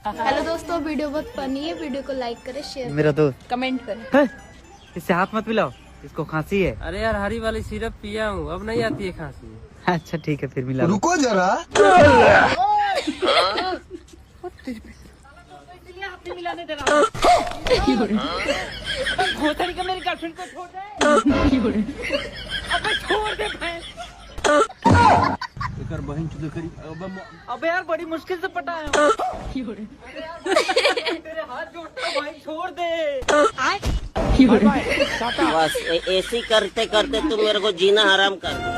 Hello दोस्तों, video बहुत funny है, वीडियो को लाइक करें, शेयर मेरा दोस्त कमेंट करें। इससे हाथ मत मिलाओ, इसको खांसी है। अरे यार हरी वाली सिरप पिया हूँ, अब नहीं आती है खांसी। अच्छा ठीक है, फिर मिला लो। रुको जरा। मिलाने दे रहा का मेरी गर्लफ्रेंड को छोड़ दे। अबे छोड़ दे भाई। बहन चुदे करी। अबे यार बड़ी मुश्किल से पटाया हूँ। तेरे हाथ जोड़ता हूँ भाई, छोड़ दे। बस ऐसे करते करते तुम मेरे को जीना हराम कर दिया।